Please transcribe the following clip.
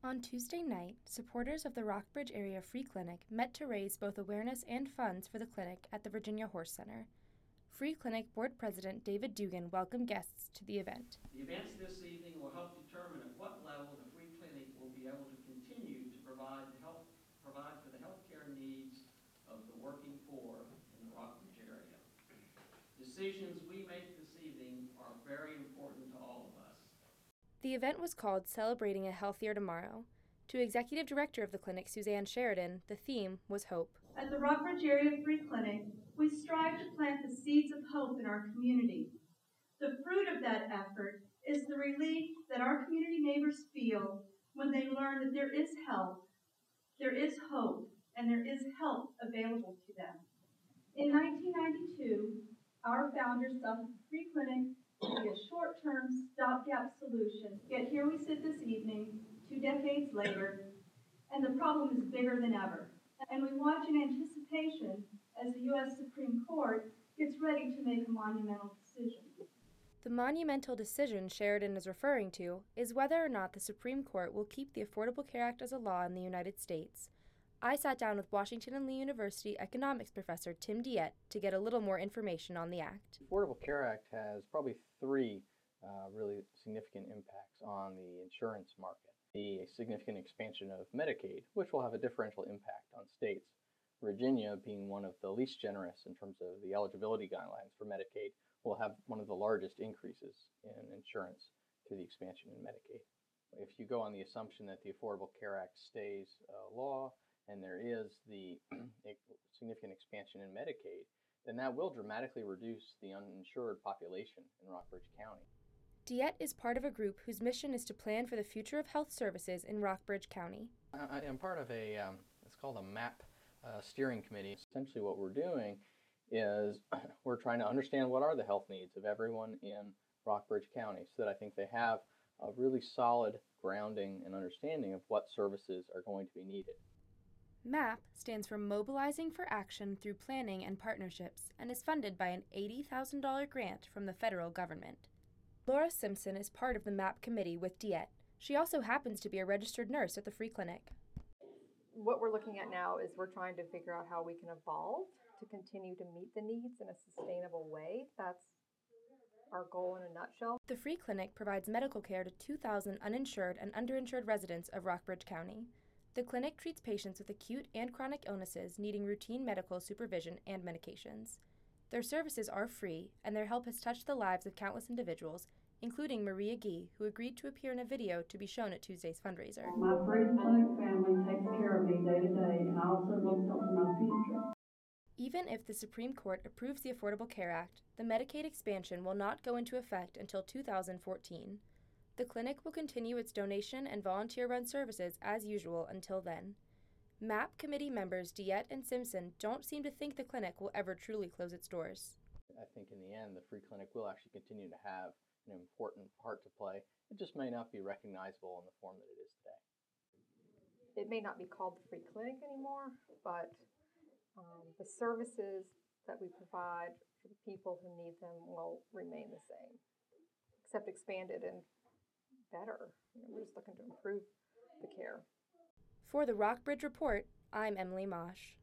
On Tuesday night, supporters of the Rockbridge Area Free Clinic met to raise both awareness and funds for the clinic at the Virginia Horse Center. Free Clinic Board President David Dugan welcomed guests to the event. The events this evening will help determine at what level the Free Clinic will be able to continue to provide for the health care needs of the working poor in the Rockbridge area. Decisions we make this evening are very important to all of us. The event was called Celebrating a Healthier Tomorrow. To Executive Director of the clinic, Suzanne Sheridan, the theme was hope. At the Rockbridge Area Free Clinic, we strive to plant the seeds of hope in our community. The fruit of that effort is the relief that our community neighbors feel when they learn that there is help, there is hope, and there is help available to them. In 1992, our founders thought the Free Clinic would be a short-term stopgap solution. Yet here we sit this evening, 2 decades later, and the problem is bigger than ever. And we watch in anticipation as the U.S. Supreme Court gets ready to make a monumental decision. The monumental decision Sheridan is referring to is whether or not the Supreme Court will keep the Affordable Care Act as a law in the United States. I sat down with Washington and Lee University economics professor Tim Diet to get a little more information on the act. The Affordable Care Act has probably 3 really significant impacts on the insurance market. The significant expansion of Medicaid, which will have a differential impact on states. Virginia, being one of the least generous in terms of the eligibility guidelines for Medicaid, will have one of the largest increases in insurance through the expansion in Medicaid. If you go on the assumption that the Affordable Care Act stays law, and there is the significant expansion in Medicaid, then that will dramatically reduce the uninsured population in Rockbridge County. Diet is part of a group whose mission is to plan for the future of health services in Rockbridge County. I am part of it's called a MAP steering committee. Essentially what we're doing is we're trying to understand what are the health needs of everyone in Rockbridge County so that I think they have a really solid grounding and understanding of what services are going to be needed. MAP stands for Mobilizing for Action Through Planning and Partnerships and is funded by an $80,000 grant from the federal government. Laura Simpson is part of the MAP committee with Diet. She also happens to be a registered nurse at the Free Clinic. What we're looking at now is we're trying to figure out how we can evolve to continue to meet the needs in a sustainable way. That's our goal in a nutshell. The Free Clinic provides medical care to 2,000 uninsured and underinsured residents of Rockbridge County. The clinic treats patients with acute and chronic illnesses needing routine medical supervision and medications. Their services are free, and their help has touched the lives of countless individuals, including Maria Gee, who agreed to appear in a video to be shown at Tuesday's fundraiser. My Free Clinic family takes care of me day to day, and I also look out for my future. Even if the Supreme Court approves the Affordable Care Act, the Medicaid expansion will not go into effect until 2014. The clinic will continue its donation and volunteer-run services as usual until then. MAP committee members Diet and Simpson don't seem to think the clinic will ever truly close its doors. I think in the end, the Free Clinic will actually continue to have an important part to play. It just may not be recognizable in the form that it is today. It may not be called the Free Clinic anymore, but the services that we provide for the people who need them will remain the same, except expanded and better. We're just looking to improve the care. For the Rockbridge Report, I'm Emily Mosh.